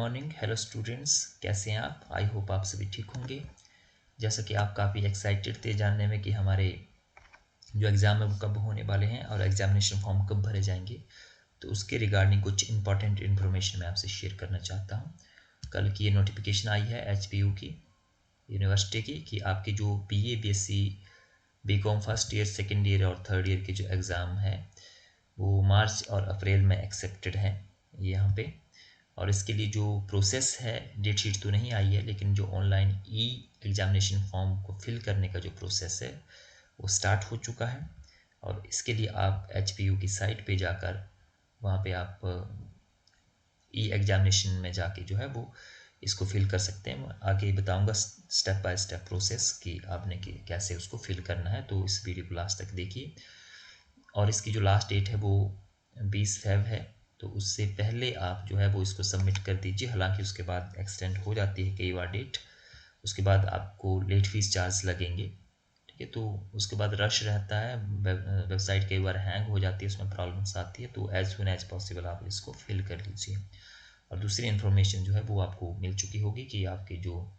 Morning. Hello students, कैसे हैं आप? आई होप आप सभी ठीक होंगे। जैसा कि आप काफ़ी एक्साइटेड थे जानने में कि हमारे जो एग्ज़ाम है वो कब होने वाले हैं और एग्ज़ामिनेशन फॉर्म कब भरे जाएंगे, तो उसके रिगार्डिंग कुछ इंपॉर्टेंट इन्फॉर्मेशन मैं आपसे शेयर करना चाहता हूँ। कल की ये नोटिफिकेशन आई है HPU की, यूनिवर्सिटी की, कि आपके जो BA BSc BCom first year, second year और थर्ड ईयर के जो एग्ज़ाम है वो मार्च और अप्रैल में एक्सेप्टेड है यहाँ पे। और इसके लिए जो प्रोसेस है, डेट शीट तो नहीं आई है, लेकिन जो ऑनलाइन एग्जामिनेशन फॉर्म को फिल करने का जो प्रोसेस है वो स्टार्ट हो चुका है। और इसके लिए आप HPU की साइट पे जाकर वहाँ पे आप एग्जामिनेशन में जाके जो है वो इसको फिल कर सकते हैं। मैं आगे बताऊंगा स्टेप बाय स्टेप प्रोसेस कि आपने कैसे उसको फिल करना है, तो इस वीडियो को लास्ट तक देखिए। और इसकी जो लास्ट डेट है वो 20 फेब है, तो उससे पहले आप जो है वो इसको सबमिट कर दीजिए। हालांकि उसके बाद एक्सटेंड हो जाती है कई बार डेट, उसके बाद आपको लेट फीस चार्ज लगेंगे, ठीक है। तो उसके बाद रश रहता है, वेबसाइट कई बार हैंग हो जाती है, उसमें प्रॉब्लम्स आती है, तो एज सुन एज पॉसिबल आप इसको फिल कर लीजिए। और दूसरी इन्फॉर्मेशन जो है वो आपको मिल चुकी होगी कि आपकी जो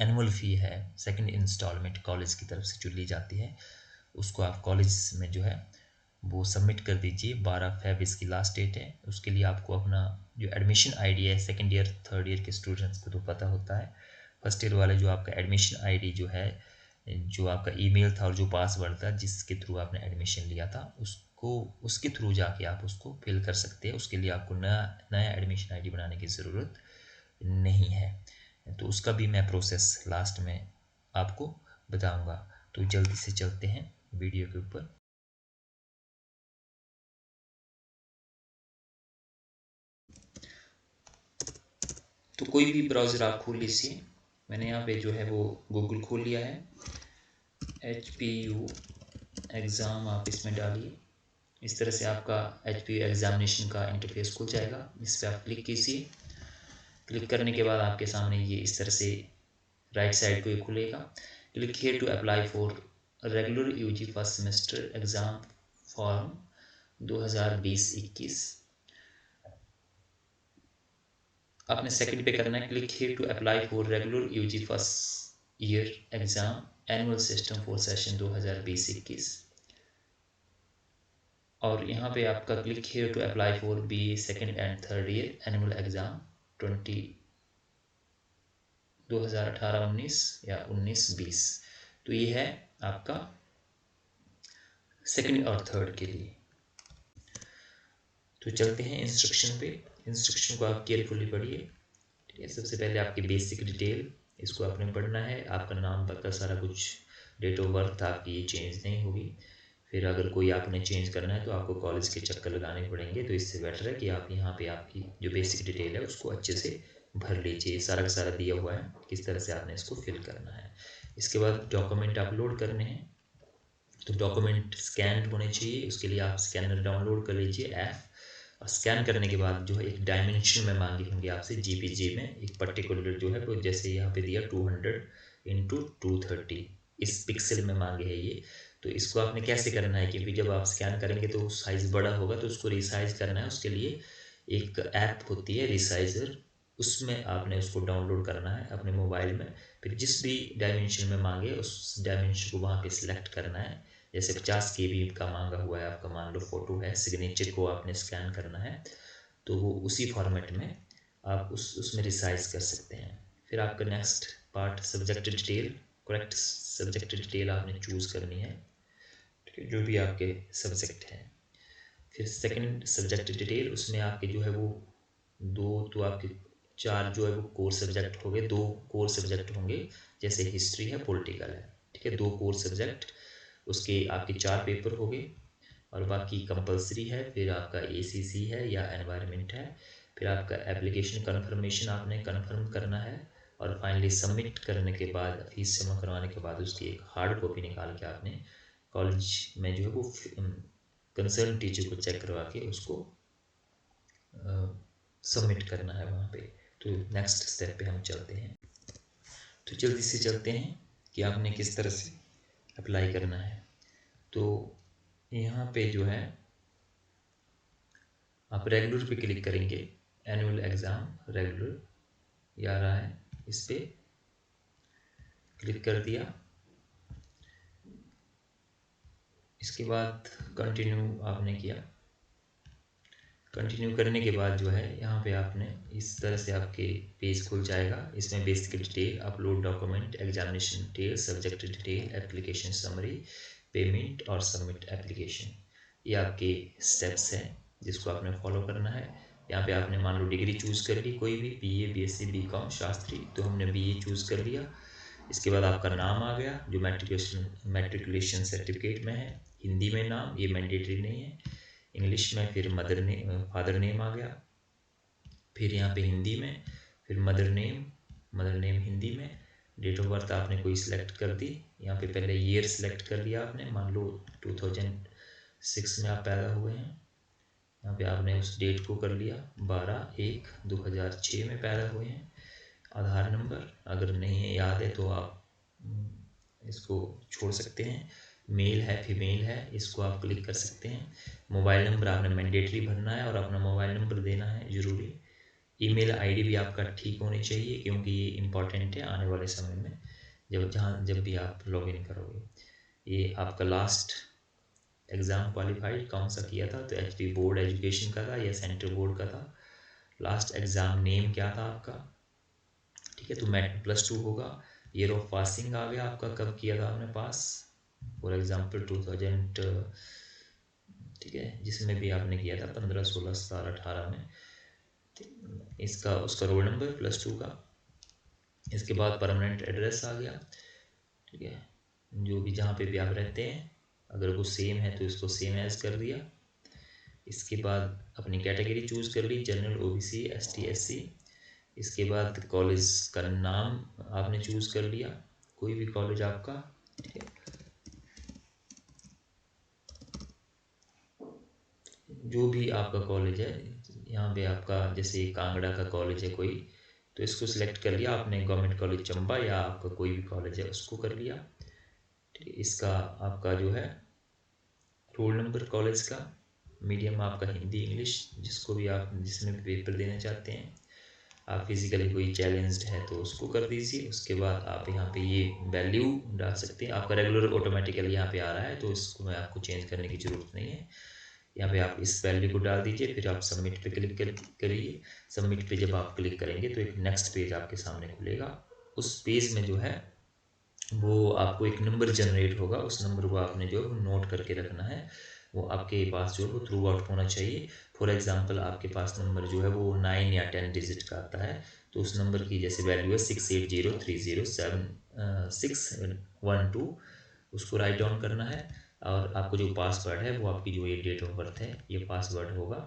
एनुअल फ़ी है, सेकंड इंस्टॉलमेंट कॉलेज की तरफ से जो ली जाती है, उसको आप कॉलेज में जो है वो सबमिट कर दीजिए। 12 फेब इसकी लास्ट डेट है। उसके लिए आपको अपना जो एडमिशन आईडी है, सेकंड ईयर थर्ड ईयर के स्टूडेंट्स को तो पता होता है, फर्स्ट ईयर वाले जो आपका एडमिशन आईडी जो है, जो आपका ईमेल था और जो पासवर्ड था जिसके थ्रू आपने एडमिशन लिया था, उसको उसके थ्रू जाके आप उसको फिल कर सकते हैं। उसके लिए आपको नया एडमिशन आईडी बनाने की ज़रूरत नहीं है, तो उसका भी मैं प्रोसेस लास्ट में आपको बताऊंगा। तो जल्दी से चलते हैं वीडियो के ऊपर। तो कोई भी ब्राउज़र आप खोल लीजिए। मैंने यहाँ पे जो है वो गूगल खोल लिया है। HPU एग्ज़ाम आप इसमें डालिए। इस तरह से आपका HPU एग्ज़ामिनेशन का इंटरफेस खुल जाएगा। इस पर आप क्लिक कीजिए। क्लिक करने के बाद आपके सामने ये इस तरह से राइट साइड को ये खुलेगा। Click here to apply for regular UG first semester exam form 2020-21। आपने सेकंड पे करना है, click here to apply for regular UG first year exam annual system for session 2020-21। और यहाँ पे आपका click here to apply for BA second and third year annual exam 2018-19 या 19-20। तो ये है आपका सेकंड और थर्ड के लिए। तो चलते हैं इंस्ट्रक्शन पे। इंस्ट्रक्शन को आप केयरफुली पढ़िए, ठीक है। सबसे पहले आपकी बेसिक डिटेल, इसको आपने पढ़ना है। आपका नाम पता सारा कुछ, डेट ऑफ बर्थ आपकी ये चेंज नहीं होगी। फिर अगर कोई आपने चेंज करना है तो आपको कॉलेज के चक्कर लगाने पड़ेंगे, तो इससे बेटर है कि आप यहाँ पे आपकी जो बेसिक डिटेल है उसको अच्छे से भर लीजिए। सारा का सारा दिया हुआ है किस तरह से आपने इसको फिल करना है। इसके बाद डॉक्यूमेंट अपलोड करने हैं, तो डॉक्यूमेंट स्कैन होने चाहिए। उसके लिए आप स्कैनर डाउनलोड कर लीजिए ऐप, और स्कैन करने के बाद जो है एक डायमेंशन में मांगे होंगे आपसे JPG में एक पर्टिकुलर जो है वो, जैसे यहाँ पे दिया 200x230 इस पिक्सल में मांगे है ये। तो इसको आपने कैसे करना है, क्योंकि जब आप स्कैन करेंगे तो साइज़ बड़ा होगा, तो उसको रिसाइज करना है। उसके लिए एक ऐप होती है रिसाइजर, उसमें आपने उसको डाउनलोड करना है अपने मोबाइल में। फिर जिस भी डायमेंशन में मांगे उस डायमेंशन को वहाँ पे सिलेक्ट करना है। जैसे 50 KB का मांगा हुआ है आपका, मान लो फ़ोटो है, सिग्नेचर को आपने स्कैन करना है, तो वो उसी फॉर्मेट में आप उसमें रिसाइज कर सकते हैं। फिर आपका next part subject detail, correct subject detail आपने चूज़ करनी है, ठीक है, जो भी आपके सब्जेक्ट हैं। फिर सेकंड सब्जेक्ट डिटेल, उसमें आपके जो है वो तो आपके 4 जो है वो कोर सब्जेक्ट हो गए, 2 कोर सब्जेक्ट होंगे, जैसे हिस्ट्री है, पॉलिटिकल है, ठीक है, 2 कोर सब्जेक्ट, उसके आपके 4 पेपर हो गए और बाकी कंपलसरी है। फिर आपका ACC है या एनवायरनमेंट है। फिर आपका एप्लीकेशन कन्फर्मेशन आपने कन्फर्म करना है, और फाइनली सबमिट करने के बाद, फीस जमा करवाने के बाद उसकी एक हार्ड कॉपी निकाल के आपने कॉलेज में जो है वो कंसर्न टीचर को चेक करवा के उसको सबमिट करना है वहाँ पे। तो नेक्स्ट स्टेप पे हम चलते हैं। तो जल्दी से चलते हैं कि आपने किस तरह से अप्लाई करना है। तो यहाँ पे जो है आप रेगुलर पे क्लिक करेंगे, एनुअल एग्ज़ाम रेगुलर ये आ रहा है, इस पर क्लिक कर दिया। इसके बाद कंटिन्यू आपने किया। कंटिन्यू करने के बाद जो है यहाँ पे आपने इस तरह से आपके पेज खुल जाएगा। इसमें basic detail, upload document, examination detail, subject detail, application summary, payment और सबमिट एप्लीकेशन, ये आपके स्टेप्स हैं जिसको आपने फॉलो करना है। यहाँ पे आपने मान लो डिग्री चूज़ कर ली कोई भी, बीए, बीएससी, बीकॉम, शास्त्री, तो हमने बीए चूज़ कर लिया। इसके बाद आपका नाम आ गया जो मैट्रिकुलेशन सर्टिफिकेट में है, हिंदी में नाम, ये मैंडेटरी नहीं है, इंग्लिश में फिर फादर नेम आ गया, फिर यहाँ पे हिंदी में, फिर मदर नेम हिंदी में, डेट ऑफ बर्थ आपने कोई सिलेक्ट कर दी। यहाँ पे पहले ईयर सिलेक्ट कर लिया आपने, मान लो 2006 में आप पैदा हुए हैं, यहाँ पे आपने उस डेट को कर लिया, 12/1/2006 में पैदा हुए हैं। आधार नंबर अगर नहीं है याद है तो आप इसको छोड़ सकते हैं। मेल है फीमेल है, इसको आप क्लिक कर सकते हैं। मोबाइल नंबर आपने मैंडेटरी भरना है और अपना मोबाइल नंबर देना है ज़रूरी। ईमेल आईडी भी आपका ठीक होनी चाहिए क्योंकि ये इम्पॉर्टेंट है आने वाले समय में जब भी आप लॉगिन करोगे। ये आपका लास्ट एग्ज़ाम क्वालिफाइड कौन सा किया था, तो एचपी बोर्ड एजुकेशन का था या सेंट्रल बोर्ड का था। लास्ट एग्ज़ाम नेम क्या था आपका, ठीक है, तो मैट +2 होगा। ईयर ऑफ पासिंग आ गया आपका, कब किया था आपने पास, फॉर एग्जांपल 2000, ठीक है, जिसमें भी आपने किया था 15, 16, 17, 18 में, इसका उसका रोल नंबर +2 का। इसके बाद परमानेंट एड्रेस आ गया, ठीक है, जो भी जहाँ पे भी आप रहते हैं अगर वो सेम है तो इसको सेम एज कर दिया। इसके बाद अपनी कैटेगरी चूज़ कर ली, जनरल, ओबीसी, एसटी, एससी। इसके बाद कॉलेज का नाम आपने चूज़ कर लिया, कोई भी कॉलेज आपका, ठीक है, जो भी आपका कॉलेज है। यहाँ पे आपका जैसे कांगड़ा का कॉलेज है कोई, तो इसको सिलेक्ट कर लिया आपने, गवर्नमेंट कॉलेज चंबा या आपका कोई भी कॉलेज है उसको कर लिया, ठीक है। इसका आपका जो है रोल नंबर कॉलेज का, मीडियम आपका हिंदी इंग्लिश, जिसको भी आप जिसमें भी पेपर देना चाहते हैं। आप फिजिकली कोई चैलेंज्ड है तो उसको कर दीजिए। उसके बाद आप यहाँ पे ये वैल्यू डाल सकते हैं, आपका रेगुलर ऑटोमेटिकली यहाँ पे आ रहा है तो इसको मैं आपको चेंज करने की ज़रूरत नहीं है। यहाँ पे आप इस वैल्यू को डाल दीजिए, फिर आप सबमिट पे क्लिक करिए। सबमिट पे जब आप क्लिक करेंगे तो एक नेक्स्ट पेज आपके सामने खुलेगा। उस पेज में जो है वो आपको एक नंबर जनरेट होगा, उस नंबर को आपने जो है नोट करके रखना है। वो आपके पास जो है वो थ्रू आउट होना चाहिए। फॉर एग्जांपल आपके पास नंबर जो है वो 9 या 10 डिजिट का आता है, तो उस नंबर की जैसे वैल्यू है 6803076112, उसको राइट डाउन करना है। और आपको जो पासवर्ड है वो आपकी जो ये डेट ऑफ बर्थ है ये पासवर्ड होगा,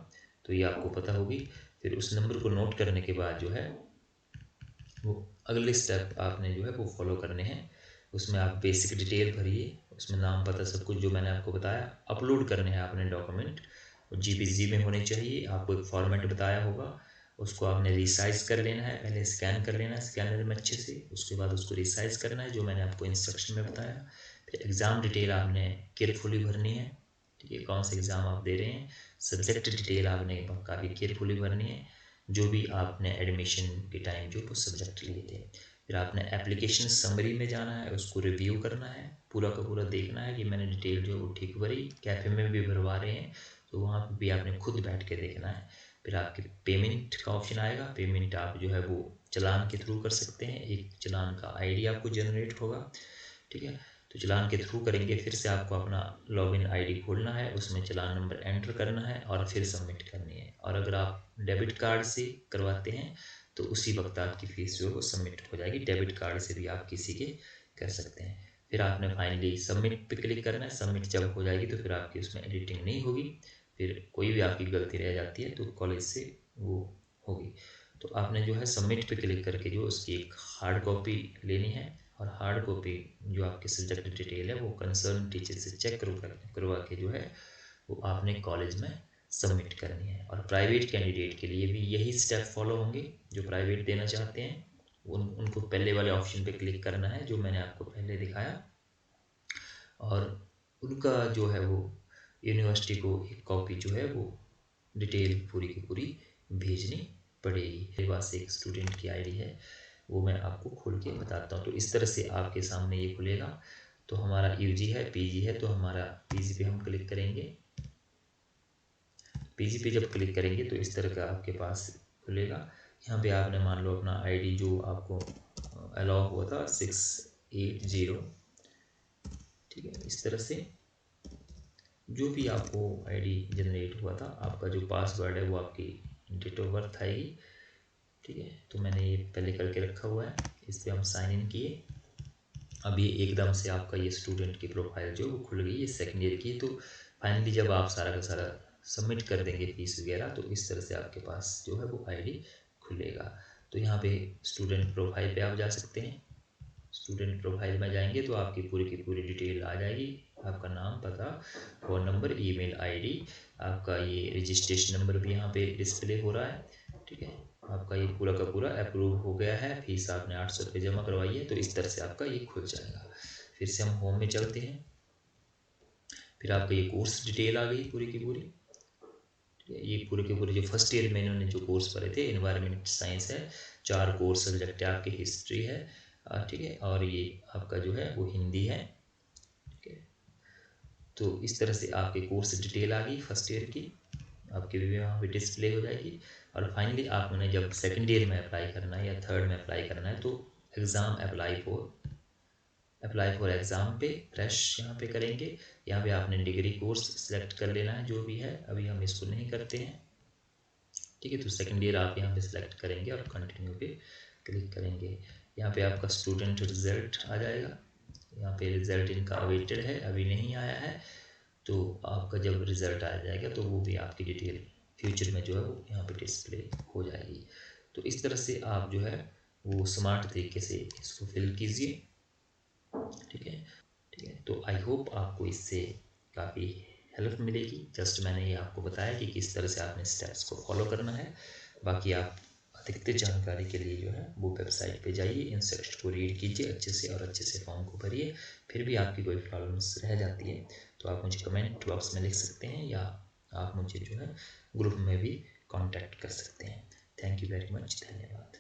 तो ये आपको पता होगी। फिर उस नंबर को नोट करने के बाद जो है वो अगले स्टेप आपने जो है वो फॉलो करने हैं। उसमें आप बेसिक डिटेल भरिए, उसमें नाम पता सब कुछ जो मैंने आपको बताया। अपलोड करने हैं आपने डॉक्यूमेंट, जीपीजी में होने चाहिए। आपको एक फॉर्मेट बताया होगा, उसको आपने रिसाइज कर लेना है, पहले स्कैन कर लेना है स्कैनर में अच्छे से, उसके बाद उसको रिसाइज करना है जो मैंने आपको इंस्ट्रक्शन में बताया। फिर एग्ज़ाम डिटेल आपने केयरफुली भरनी है, ठीक है, कौन सा एग्ज़ाम आप दे रहे हैं। सब्जेक्ट डिटेल आपने काफ़ी केयरफुली भरनी है, जो भी आपने एडमिशन के टाइम जो वो सब्जेक्ट लिए थे। फिर आपने एप्लीकेशन समरी में जाना है, उसको रिव्यू करना है, पूरा का पूरा देखना है कि मैंने डिटेल जो वो ठीक भरी। कैफ़े में भी भरवा रहे हैं तो वहाँ पे भी आपने खुद बैठ के देखना है। फिर आपके पेमेंट का ऑप्शन आएगा, पेमेंट आप जो है वो चलान के थ्रू कर सकते हैं। एक चलान का आईडी आपको जनरेट होगा, ठीक है, तो चलान के थ्रू करेंगे। फिर से आपको अपना लॉगिन आईडी खोलना है, उसमें चलान नंबर एंटर करना है और फिर सबमिट करनी है। और अगर आप डेबिट कार्ड से करवाते हैं तो उसी वक्त आपकी फ़ीस जो है वो सबमिट हो जाएगी। डेबिट कार्ड से भी आप किसी के कर सकते हैं। फिर आपने फाइनली सबमिट पे क्लिक करना है। सबमिट जब हो जाएगी तो फिर आपकी उसमें एडिटिंग नहीं होगी, फिर कोई भी आपकी गलती रह जाती है तो कॉलेज से वो होगी। तो आपने जो है सबमिट पे क्लिक करके जो उसकी एक हार्ड कॉपी लेनी है, और हार्ड कॉपी जो आपके सब्जेक्ट डिटेल है वो कंसर्न टीचर से चेक करवा के जो है वो आपने कॉलेज में सबमिट करनी है। और प्राइवेट कैंडिडेट के लिए भी यही स्टेप फॉलो होंगे। जो प्राइवेट देना चाहते हैं उनको पहले वाले ऑप्शन पे क्लिक करना है जो मैंने आपको पहले दिखाया, और उनका जो है वो यूनिवर्सिटी को एक कॉपी जो है वो डिटेल पूरी की पूरी भेजनी पड़ेगी। मेरे पास एक स्टूडेंट की आईडी है, वो मैं आपको खोल के बताता हूँ। तो इस तरह से आपके सामने ये खुलेगा। तो हमारा यूजी है, पीजी है, तो हमारा पीजी पे हम क्लिक करेंगे। पीजी पे जब क्लिक करेंगे तो इस तरह का आपके पास खुलेगा। यहाँ पे आपने मान लो अपना आईडी जो आपको अलाउ हुआ था 680, ठीक है, इस तरह से जो भी आपको आईडी जनरेट हुआ था, आपका जो पासवर्ड है वो आपकी डेट ऑफ बर्थ आएगी, ठीक है। तो मैंने ये पहले करके रखा हुआ है, इस पर हम साइन इन किए। अब ये एकदम से आपका ये स्टूडेंट की प्रोफाइल जो वो खुल गई, ये सेकेंड ईयर की। तो फाइनली जब आप सारा का सारा सबमिट कर देंगे फीस वगैरह, तो इस तरह से आपके पास जो है वो आईडी खुलेगा। तो यहाँ पे स्टूडेंट प्रोफाइल पे आप जा सकते हैं। स्टूडेंट प्रोफाइल में जाएंगे तो आपकी पूरी की पूरी डिटेल आ जाएगी। आपका नाम, पता, फ़ोन नंबर, ईमेल आईडी, आपका ये रजिस्ट्रेशन नंबर भी यहाँ पे डिस्प्ले हो रहा है, ठीक है। आपका ये पूरा का पूरा अप्रूव हो गया है, फीस आपने 800 रुपये जमा करवाई है। तो इस तरह से आपका ये खुल जाएगा। फिर से हम होम में चलते हैं। फिर आपका ये कोर्स डिटेल आ गई पूरी की पूरी, ये पूरे के पूरे जो फर्स्ट ईयर में इन्होंने जो कोर्स पढ़े थे, एनवायरनमेंट साइंस है, 4 कोर्स सब्जेक्ट है आपकी, हिस्ट्री है, ठीक है, और ये आपका जो है वो हिंदी है, ठीक है। तो इस तरह से आपके कोर्स डिटेल आ गई फर्स्ट ईयर की, आपकी भी वहाँ पे डिस्प्ले हो जाएगी। और फाइनली आपने जब सेकेंड ईयर में अप्लाई करना है या थर्ड में अप्लाई करना है, तो एग्ज़ाम अप्लाई फॉर एग्ज़ाम पे फ्रेश यहाँ पे करेंगे। यहाँ पे आपने डिग्री कोर्स सेलेक्ट कर लेना है जो भी है, अभी हम इसको नहीं करते हैं, ठीक है। तो सेकेंड ईयर आप यहाँ पे सिलेक्ट करेंगे और कंटिन्यू पे क्लिक करेंगे। यहाँ पे आपका स्टूडेंट रिज़ल्ट आ जाएगा। यहाँ पे रिज़ल्ट इनका अवेटेड है, अभी नहीं आया है। तो आपका जब रिज़ल्ट आ जाएगा तो वो भी आपकी डिटेल फ्यूचर में जो है वो यहाँ पे डिस्प्ले हो जाएगी। तो इस तरह से आप जो है वो स्मार्ट तरीके से इसको फिल कीजिए, ठीक है, ठीक है। तो आई होप आपको इससे काफ़ी हेल्प मिलेगी। जस्ट मैंने ये आपको बताया कि किस तरह से आपने स्टेप्स को फॉलो करना है। बाकी आप अधिकतर जानकारी के लिए जो है वो वेबसाइट पे जाइए, इंस्ट्रक्शन को रीड कीजिए अच्छे से और अच्छे से फॉर्म को भरिए। फिर भी आपकी कोई प्रॉब्लम्स रह जाती है तो आप मुझे कमेंट बॉक्स में लिख सकते हैं, या आप मुझे जो है ग्रुप में भी कांटेक्ट कर सकते हैं। थैंक यू वेरी मच, धन्यवाद।